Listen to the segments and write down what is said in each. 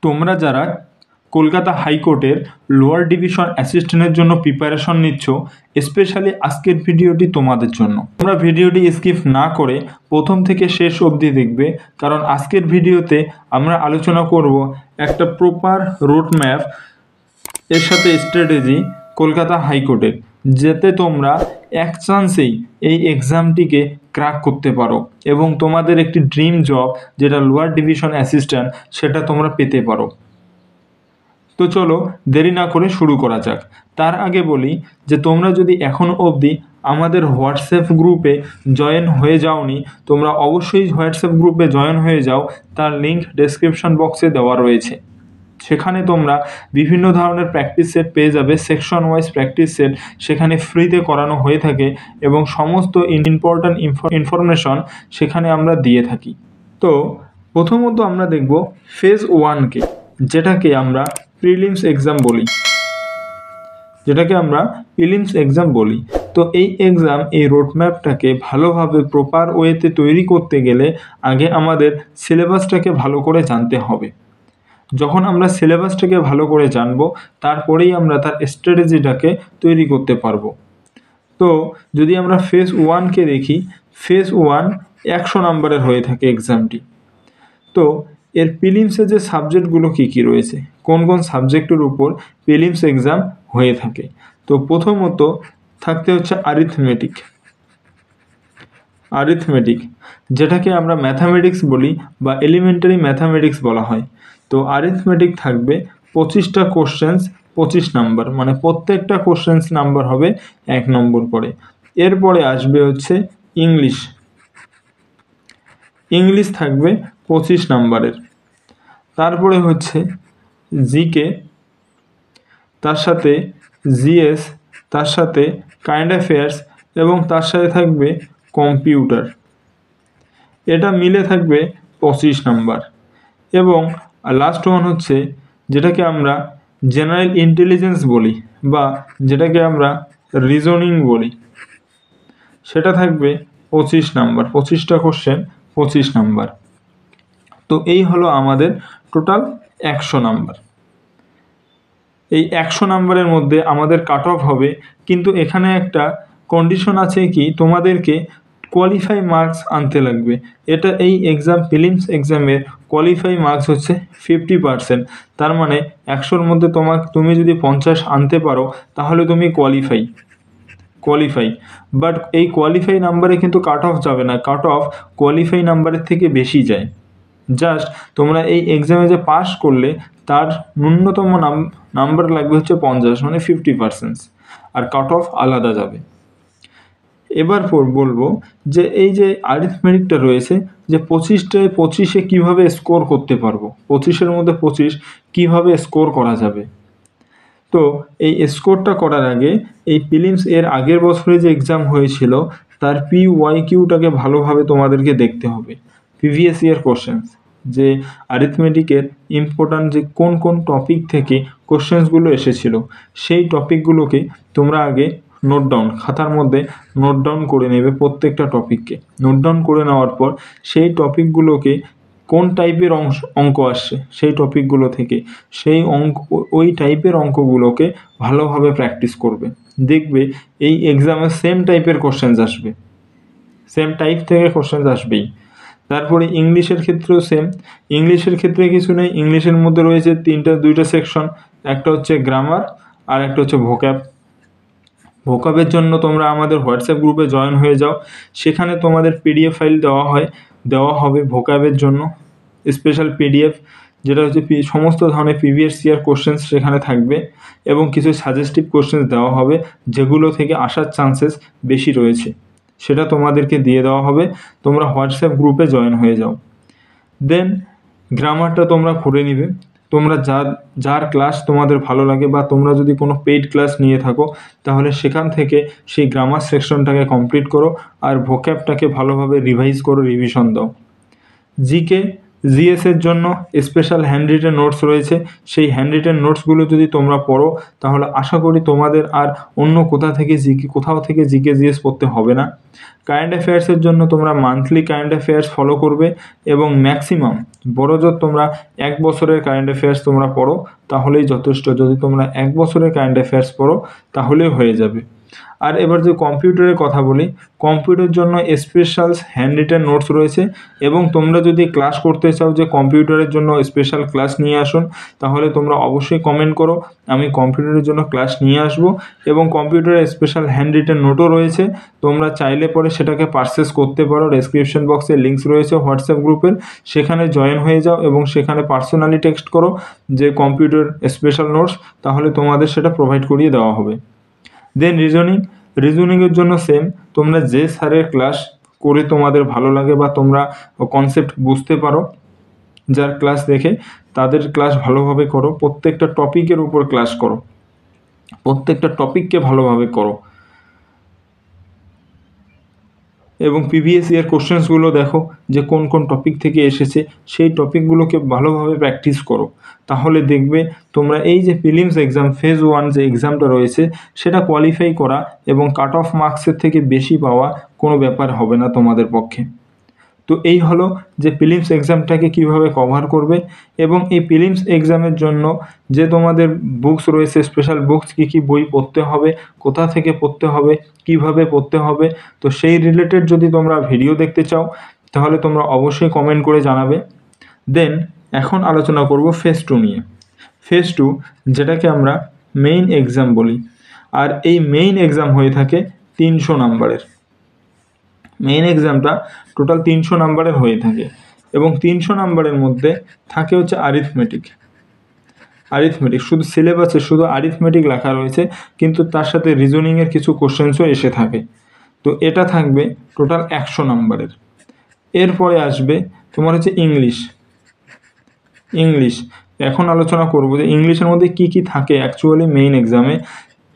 তোমরা যারা কলকাতা হাইকোর্টের লোয়ার ডিভিশন অ্যাসিস্ট্যান্টের জন্য প্রিপারেশন নিচ্ছ, স্পেশালি আজকের ভিডিওটি তোমাদের জন্য। তোমরা ভিডিওটি স্কিপ না করে প্রথম থেকে শেষ অবধি দেখবে, কারণ আজকের ভিডিওতে আমরা আলোচনা করব একটা প্রপার রোড ম্যাপ এর সাথে স্ট্র্যাটেজি কলকাতা হাইকোর্টের, যাতে তোমরা এক চান্সেই এই এক্সামটিকে ক্র্যাক করতে পারো এবং তোমাদের একটি ড্রিম জব যেটা লোয়ার ডিভিশন অ্যাসিস্ট্যান্ট সেটা তোমরা পেতে পারো। তো চলো দেরি না করে শুরু করা যাক। তার আগে বলি যে তোমরা যদি এখনও অবধি আমাদের হোয়াটসঅ্যাপ গ্রুপে জয়েন হয়ে যাওনি, তোমরা অবশ্যই হোয়াটসঅ্যাপ গ্রুপে জয়েন হয়ে যাও। তার লিঙ্ক ডেসক্রিপশন বক্সে দেওয়া রয়েছে। সেখানে তোমরা বিভিন্ন ধরনের প্র্যাকটিস সেট পেয়ে যাবে, সেকশন ওয়াইজ প্র্যাকটিস সেট সেখানে ফ্রিতে করানো হয়ে থাকে এবং সমস্ত ইম্পর্ট্যান্ট ইনফরমেশন সেখানে আমরা দিয়ে থাকি। তো প্রথমত আমরা দেখব ফেজ 1কে, যেটাকে আমরা প্রিলিমস এক্সাম বলি। তো এই এক্সাম, এই রোডম্যাপটাকে ভালোভাবে প্রপার ওয়েতে তৈরি করতে গেলে আগে আমাদের সিলেবাসটাকে ভালো করে জানতে হবে। যখন আমরা সিলেবাসটাকে ভালো করে জানবো, তারপরেই আমরা তার স্ট্র্যাটেজিটাকে তৈরি করতে পারবো। তো যদি আমরা ফেজ 1কে দেখি, ফেজ 1 100 নাম্বারের হয়ে থাকে এক্সামটি। তো এর প্রিলিমসে যে সাবজেক্টগুলো কী রয়েছে, কোন কোন সাবজেক্টের উপর প্রিলিমস এক্সাম হয়ে থাকে। তো প্রথমত থাকতে হচ্ছে আরিথমেটিক, যেটাকে আমরা ম্যাথামেটিক্স বলি বা এলিমেন্টারি ম্যাথামেটিক্স বলা হয়। তো আরিথমেটিক থাকবে 25টা কোশ্চেন্স, 25 নাম্বার, মানে প্রত্যেকটা কোশ্চেন্স নাম্বার হবে 1 নম্বর করে। এরপরে আসবে হচ্ছে ইংলিশ থাকবে 25 নাম্বারের। তারপরে হচ্ছে জিকে, তার সাথে জিএস, তার সাথে কারেন্ট অ্যাফেয়ার্স এবং তার সাথে থাকবে কম্পিউটার। এটা মিলে থাকবে 25 নাম্বার। এবং লাস্ট ওয়ান হচ্ছে যেটাকে আমরা জেনারেল ইন্টেলিজেন্স বলি বা যেটাকে আমরা রিজনিং বলি, সেটা থাকবে 25 নাম্বার। 25টা question, 25 number. তো এই হলো আমাদের টোটাল 100 নাম্বার। এই 100 নাম্বারের মধ্যে আমাদের কাট অফ হবে, কিন্তু এখানে একটা কন্ডিশন আছে কি, তোমাদেরকে কোয়ালিফাই মার্কস আনতে লাগবে। এটা এই এক্সাম, প্রিলিমস এক্সামের কোয়ালিফাই মার্কস হচ্ছে 50%। তার মানে 100-র মধ্যে তুমি যদি 50 আনতে পারো তাহলে তুমি কোয়ালিফাই। বাট এই কোয়ালিফাই নাম্বারে কিন্তু কাট অফ যাবে না, কাট অফ কোয়ালিফাই নাম্বারের থেকে বেশি যায়। জাস্ট তোমরা এই এক্সামে যে পাস করলে তার ন্যূনতম নাম্বার লাগবে হচ্ছে 50, মানে 50%, আর কাট অফ আলাদা যাবে। এবার বলবো যে এই যে আরিথমেটিকটা রয়েছে, যে 25-এ কীভাবে স্কোর করতে পারবো, 25-এর মধ্যে 25 কীভাবে স্কোর করা যাবে। তো এই স্কোরটা করার আগে এই প্রিলিমস এর আগের বছরে যে এক্সাম হয়েছিল তার PYQটাকে ভালোভাবে তোমাদেরকে দেখতে হবে। প্রিভিয়াস ইয়ার কোশ্চেন্স, যে আরিথমেটিকের ইম্পর্ট্যান্ট যে কোন কোন টপিক থেকে কোশ্চেন্সগুলো এসেছিল, সেই টপিকগুলোকে তোমরা আগে খাতার মধ্যে নোট ডাউন করে নেবে। প্রত্যেকটা টপিককে নোট ডাউন করে নেওয়ার পর সেই টপিকগুলোকে কোন টাইপের অঙ্ক আসছে সেই টপিকগুলো থেকে ওই টাইপের অঙ্কগুলোকে ভালোভাবে প্র্যাকটিস করবে। দেখবে এই এক্সামে সেম টাইপের কোশ্চেন্স আসবে, সেম টাইপ থেকে কোশ্চেন্স আসবেই। তারপরে ইংলিশের ক্ষেত্রেও সেম। ইংলিশের ক্ষেত্রে কিছু নেই, ইংলিশের মধ্যে রয়েছে দুইটা সেকশন, একটা হচ্ছে গ্রামার আর একটা হচ্ছে ভোকাবের জন্য তোমরা আমাদের হোয়াটসঅ্যাপ গ্রুপে জয়েন হয়ে যাও। সেখানে তোমাদের PDF ফাইল দেওয়া হবে ভোকাবের জন্য, স্পেশাল PDF, যেটা হচ্ছে সমস্ত ধরনের প্রিভিয়াস ইয়ার কোশ্চেন্স সেখানে থাকবে এবং কিছু সাজেস্টিভ কোশ্চেন্স দেওয়া হবে যেগুলো থেকে আসার চান্সেস বেশি রয়েছে, সেটা তোমাদেরকে দিয়ে দেওয়া হবে। তোমরা হোয়াটসঅ্যাপ গ্রুপে জয়েন হয়ে যাও। দেন গ্রামারটা তোমরা করে নিবে। তোমরা যার ক্লাস তোমাদের ভালো লাগে বা তোমরা যদি কোনো পেইড ক্লাস নিয়ে থাকো তাহলে সেখান থেকে সেই গ্রামার সেকশনটাকে কমপ্লিট করো আর ভোক্যাবটাকে ভালোভাবে রিভাইজ করো, রিভিশন দাও। জিএস এর জন্য স্পেশাল হ্যান্ড রিটেন নোটস রয়েছে, সেই হ্যান্ড রিটেন নোটসগুলো যদি তোমরা পড়ো তাহলে আশা করি তোমাদের আর অন্য কোথাও থেকে জিকে জিএস পড়তে হবে না। কারেন্ট অ্যাফেয়ার্সের জন্য তোমরা মান্থলি কারেন্ট অ্যাফেয়ার্স ফলো করবে এবং ম্যাক্সিমাম বড়জোর তোমরা 1 বছরের কারেন্ট অ্যাফেয়ার্স তোমরা পড়ো তাহলেই যথেষ্ট। যদি তোমরা 1 বছরের কারেন্ট অ্যাফেয়ার্স পড়ো তাহলেই হয়ে যাবে। আর এবার যে কম্পিউটারের কথা বলি, কম্পিউটারের জন্য স্পেশাল হ্যান্ড রিটেন নোটস রয়েছে এবং তোমরা যদি ক্লাস করতে চাও যে কম্পিউটারের জন্য স্পেশাল ক্লাস নিয়ে আসুন তাহলে তোমরা অবশ্যই কমেন্ট করো, আমি কম্পিউটারের জন্য ক্লাস নিয়ে আসবো। এবং কম্পিউটারের স্পেশাল হ্যান্ড রিটেন নোটও রয়েছে, তোমরা চাইলে পরে সেটাকে পারচেস করতে পারো। ডেসক্রিপশন বক্সে লিঙ্কস রয়েছে হোয়াটসঅ্যাপ গ্রুপের, সেখানে জয়েন হয়ে যাও এবং সেখানে পার্সোনালি টেক্সট করো যে কম্পিউটার স্পেশাল নোটস, তাহলে তোমাদের সেটা প্রোভাইড করিয়ে দেওয়া হবে। দেন রিজনিংয়ের জন্য সেম, তোমরা যে স্যারের ক্লাস করে তোমাদের ভালো লাগে বা তোমরা কনসেপ্ট বুঝতে পারো যার ক্লাস দেখে, তাদের ক্লাস ভালোভাবে করো। প্রত্যেকটা টপিকের উপর ক্লাস করো, প্রত্যেকটা টপিককে ভালোভাবে করো এবং প্রিভিয়াস ইয়ার কোশ্চেন্সগুলো দেখো যে কোন কোন টপিক থেকে এসেছে, সেই টপিকগুলোকে ভালোভাবে প্র্যাকটিস করো। তাহলে দেখবে তোমরা এই যে প্রিলিমস এক্সাম ফেজ 1 যে এক্সামটা রয়েছে সেটা কোয়ালিফাই করা এবং কাট অফ মার্কসের থেকে বেশি পাওয়া কোনো ব্যাপার হবে না তোমাদের পক্ষে। তো এই হলো যে প্রিলিমস এক্সামটাকে কিভাবে কভার করবে এবং এই প্রিলিমস এক্সামের জন্য যে তোমাদের বুকস রয়েছে, স্পেশাল বুকস কী বই পড়তে হবে, কোথা থেকে পড়তে হবে, কিভাবে পড়তে হবে, তো সেই রিলেটেড যদি তোমরা ভিডিও দেখতে চাও তাহলে তোমরা অবশ্যই কমেন্ট করে জানাবে। দেন এখন আলোচনা করব ফেজ 2 নিয়ে। ফেজ 2 যেটাকে আমরা মেইন এক্সাম বলি, আর এই মেইন এক্সাম হয়ে থাকে 300 নাম্বারের। মেইন এক্সামটা টোটাল 300 নাম্বারের হয়ে থাকে এবং 300 নাম্বারের মধ্যে থাকে হচ্ছে আরিথমেটিক। শুধু সিলেবাসে শুধু আরিথমেটিক লেখা রয়েছে, কিন্তু তার সাথে রিজনিংয়ের কিছু কোশ্চেন্সও এসে থাকে। তো এটা থাকবে টোটাল 100 নাম্বারের। এরপরে আসবে তোমার হচ্ছে ইংলিশ। এখন আলোচনা করব যে ইংলিশের মধ্যে কি থাকে অ্যাকচুয়ালি মেইন এক্সামে,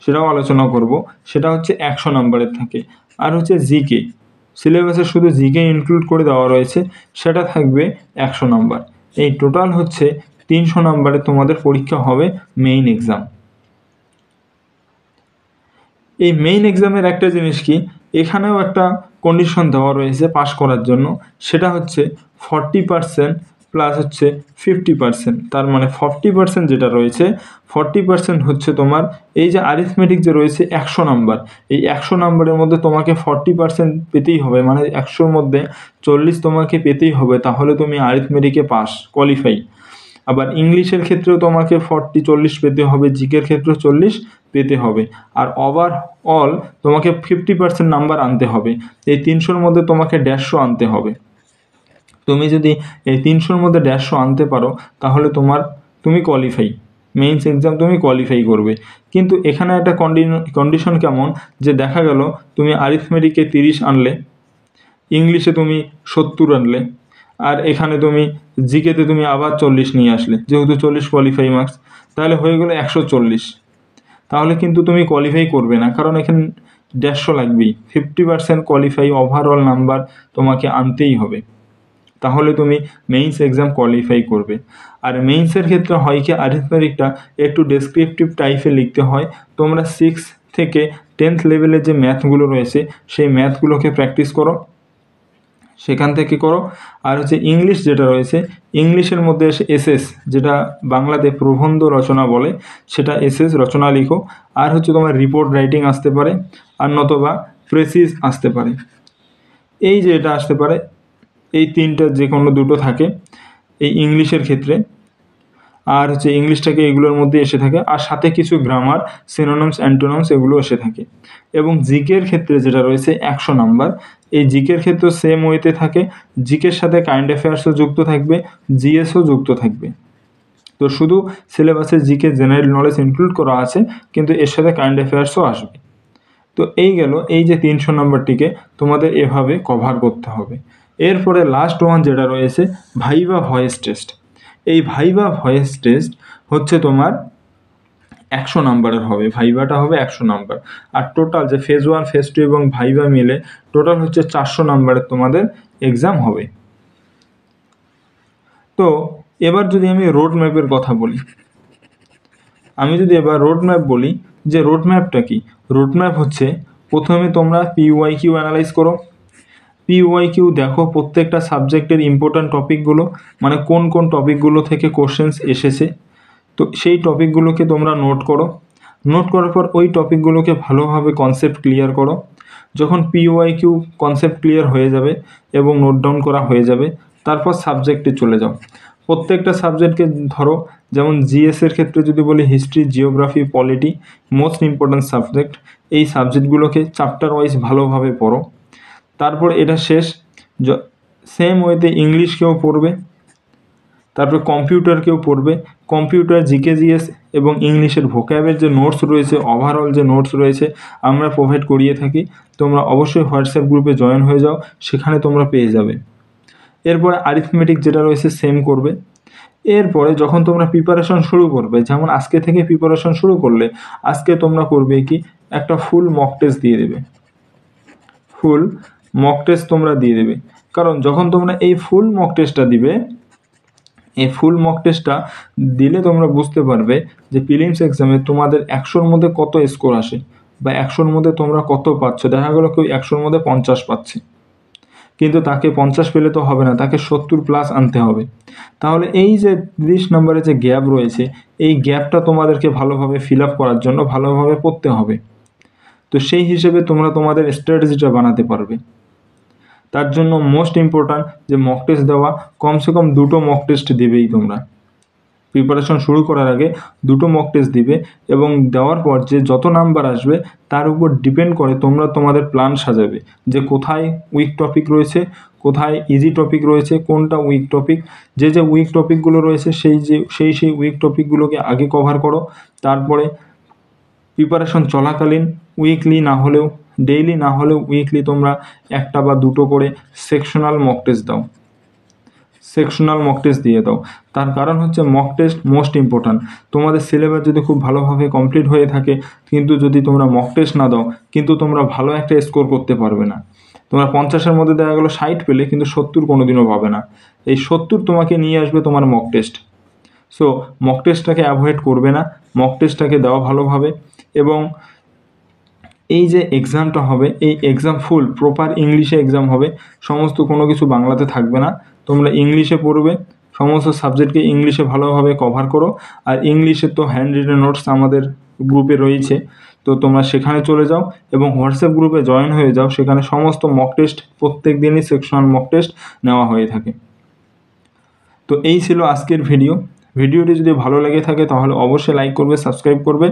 সেটাও আলোচনা করব। সেটা হচ্ছে 100 নাম্বারের থাকে। আর হচ্ছে জিকে, সিলেবাসে শুধু জিকে ইনক্লুড করে দেওয়া রয়েছে, সেটা থাকবে 100 নাম্বার। এই টোটাল হচ্ছে 300 নাম্বারে তোমাদের পরীক্ষা হবে মেইন এক্সাম। এই মেইন এক্সামের একটা জিনিস কি, এখানেও একটা কন্ডিশন দেওয়া রয়েছে পাস করার জন্য, সেটা হচ্ছে 40% প্লাস হচ্ছে 50%। তার মানে 40% যেটা রয়েছে, 40% হচ্ছে তোমার এই যে আরিথমেটিক যে রয়েছে 100 নাম্বার, এই 100 নাম্বারের মধ্যে তোমাকে 40% পেতেই হবে, মানে 100-র মধ্যে 40 তোমাকে পেতেই হবে, তাহলে তুমি আরিথমেটিকে পাস কোয়ালিফাই। আবার ইংলিশের ক্ষেত্রেও তোমাকে 40 পেতে হবে, জিকের ক্ষেত্রেও 40 পেতে হবে, আর ওভারঅল তোমাকে 50% নাম্বার আনতে হবে। এই 300-র মধ্যে তোমাকে 150 আনতে হবে। তুমি যদি এই 300-র মধ্যে 150 আনতে পারো তাহলে তুমি কোয়ালিফাই, মেইনস এক্সাম তুমি কোয়ালিফাই করবে। কিন্তু এখানে একটা কন্ডিশন কেমন, যে দেখা গেল তুমি আরিথমেটিকে 30 আনলে, ইংলিশে তুমি 70 আনলে, আর এখানে তুমি জিকেতে তুমি আবার 40 নিয়ে আসলে, যেহেতু 40 কোয়ালিফাই মার্কস, তাহলে হয়ে গেলো 140। তাহলে কিন্তু তুমি কোয়ালিফাই করবে না, কারণ এখানে 150 লাগবেই। 50% কোয়ালিফাই ওভারঅল নাম্বার তোমাকে আনতেই হবে, তাহলে তুমি মেইনস এক্সাম কোয়ালিফাই করবে। আর মেইনসের ক্ষেত্রে হয় কি, আরিথমেটিকটা একটু ডেসক্রিপটিভ টাইপে লিখতে হয়। তোমরা 6 থেকে 10th লেভেলের যে ম্যাথগুলো রয়েছে সেই ম্যাথগুলোকে প্র্যাকটিস করো, সেখান থেকে করো। আর হচ্ছে ইংলিশ যেটা রয়েছে, ইংলিশের মধ্যে এসএস, যেটা বাংলাতে প্রবন্ধ রচনা বলে, সেটা এসএস রচনা লিখো। আর হচ্ছে তোমার রিপোর্ট রাইটিং আসতে পারে, আর নতবা প্রেসিস আসতে পারে। এই যে এটা আসতে পারে, এই তিনটা যে কোনো দুটো থাকে এই ইংলিশের ক্ষেত্রে। আর হচ্ছে ইংলিশটাকে এগুলোর মধ্যে এসে থাকে, আর সাথে কিছু গ্রামার, সিনোনিমস, অ্যান্টোনিমস এগুলো এসে থাকে। এবং জিকের ক্ষেত্রে যেটা রয়েছে 100 নাম্বার, এই জিকের ক্ষেত্রে সেম ওয়েতে থাকে। জিকের সাথে কারেন্ট অ্যাফেয়ার্সও যুক্ত থাকবে, জিএসও যুক্ত থাকবে। তো শুধু সিলেবাসে জিকে জেনারেল নলেজ ইনক্লুড করা আছে, কিন্তু এর সাথে কারেন্ট অ্যাফেয়ার্সও আসবে। তো এই গেল এই যে 300 নাম্বারটিকে তোমাদের এভাবে কভার করতে হবে। এরপরে লাস্ট ওয়ান যেটা রয়েছে ভাইভা ভয়েস টেস্ট। এই ভাইভা ভয়েস টেস্ট হচ্ছে তোমার 100 নাম্বারের হবে, ভাইভাটা হবে 100 নাম্বার। আর টোটাল যে ফেজ 1, ফেজ 2 এবং ভাইভা মিলে টোটাল হচ্ছে 400 নাম্বারের তোমাদের এক্সাম হবে। তো এবার যদি আমি রোড ম্যাপের কথা বলি, যে রোড ম্যাপটা কি, রোড ম্যাপ হচ্ছে প্রথমে তোমরা পিওয়াইকিউ অ্যানালাইজ করো। পিওয়াইকিউ দেখো প্রত্যেকটা সাবজেক্টের ইম্পর্ট্যান্ট টপিকগুলো, মানে কোন কোন টপিকগুলো থেকে কোশ্চেন্স এসেছে, তো সেই টপিকগুলোকে তোমরা নোট করো। নোট করার পর ওই টপিকগুলোকে ভালোভাবে কনসেপ্ট ক্লিয়ার করো। যখন পিওয়াইকিউ কনসেপ্ট ক্লিয়ার হয়ে যাবে এবং নোট ডাউন করা হয়ে যাবে, তারপর সাবজেক্টে চলে যাও। প্রত্যেকটা সাবজেক্টকে ধরো, যেমন জিএসের ক্ষেত্রে যদি বলি history, geography, polity, most important subject, এই সাবজেক্টগুলোকে চ্যাপ্টার ওয়াইজ ভালোভাবে পড়ো। তারপর এটা শেষ, সেম ওয়েতে ইংলিশকেও পড়বে, তারপর কম্পিউটারকেও পড়বে। কম্পিউটার, জিকে, জিএস এবং ইংলিশের ভোক্যাবের যে নোটস রয়েছে, ওভারঅল যে নোটস রয়েছে আমরা প্রোভাইড করিয়ে থাকি। তোমরা অবশ্যই হোয়াটসঅ্যাপ গ্রুপে জয়েন হয়ে যাও, সেখানে তোমরা পেয়ে যাবে। এরপরে আরিথমেটিক যেটা রয়েছে সেম করবে। এরপরে যখন তোমরা প্রিপারেশন শুরু করবে, যেমন আজকে থেকে প্রিপারেশন শুরু করলে, আজকে তোমরা করবে কি, একটা ফুল মক টেস্ট দিয়ে দেবে। ফুল মক টেস্ট তোমরা দিয়ে দেবে, কারণ যখন তোমরা এই ফুল মক টেস্টটা দিবে, এই ফুল মক টেস্টটা দিলে তোমরা বুঝতে পারবে যে প্রিলিমস এক্সামে তোমাদের 100-র মধ্যে কত স্কোর আসে, বা 100-র মধ্যে তোমরা কত পাচ্ছ। দেখা গেলো কেউ 100-র মধ্যে 50 পাচ্ছে, কিন্তু তাকে 50 পেলে তো হবে না, তাকে 70+ আনতে হবে। তাহলে এই যে 30 নম্বরে যে গ্যাপ রয়েছে, এই গ্যাপটা তোমাদেরকে ভালোভাবে ফিল আপ করার জন্য ভালোভাবে পড়তে হবে। তো সেই হিসেবে তোমরা তোমাদের স্ট্র্যাটেজিটা বানাতে পারবে। তার জন্য মোস্ট ইম্পর্ট্যান্ট যে মক টেস্ট দেওয়া, কমসে কম 2টো মক টেস্ট দেবেই তোমরা। প্রিপারেশন শুরু করার আগে 2টো মক টেস্ট দিবে, এবং দেওয়ার পর যে যত নাম্বার আসবে তার উপর ডিপেন্ড করে তোমরা তোমাদের প্ল্যান সাজাবে, যে কোথায় উইক টপিক রয়েছে, কোথায় ইজি টপিক রয়েছে, কোনটা উইক টপিক। যে উইক টপিকগুলো রয়েছে সেই উইক টপিকগুলোকে আগে কভার করো। তারপরে প্রিপারেশন চলাকালীন উইকলি না হলেও, ডেইলি না হলেও উইকলি তোমরা 1টা বা 2টো করে সেকশনাল মক টেস্ট দাও, সেকশনাল মক টেস্ট দিয়ে দাও। তার কারণ হচ্ছে মক টেস্ট মোস্ট ইম্পর্ট্যান্ট। তোমাদের সিলেবাস যদি খুব ভালোভাবে কমপ্লিট হয়ে থাকে, কিন্তু যদি তোমরা মক টেস্ট না দাও, কিন্তু তোমরা ভালো একটা স্কোর করতে পারবে না। তোমরা 50-এর মধ্যে দেখা গেলো 60 পেলে, কিন্তু 70 কোনোদিনও পাবে না। এই 70 তোমাকে নিয়ে আসবে তোমার মক টেস্ট। সো মক টেস্টটাকে অ্যাভয়েড করবে না, মক টেস্টটাকে দেওয়া ভালোভাবে। এবং এই যে এক্সামটা হবে, এই এক্সাম ফুল প্রপার ইংলিশে এক্সাম হবে, সমস্ত কোনো কিছু বাংলাতে থাকবে না। তোমরা ইংলিশে পড়বে, সমস্ত সাবজেক্টকে ইংলিশে ভালোভাবে কভার করো। আর ইংলিশে তো হ্যান্ড রিটেন নোটস আমাদের গ্রুপে রয়েছে, তো তোমরা সেখানে চলে যাও এবং হোয়াটসঅ্যাপ গ্রুপে জয়েন হয়ে যাও। সেখানে সমস্ত মক টেস্ট প্রত্যেক দিনই সেকশনাল মক টেস্ট নেওয়া হয়ে থাকে। তো এই ছিল আজকের ভিডিওটি যদি ভালো লেগে থাকে তাহলে অবশ্যই লাইক করবে, সাবস্ক্রাইব করবে।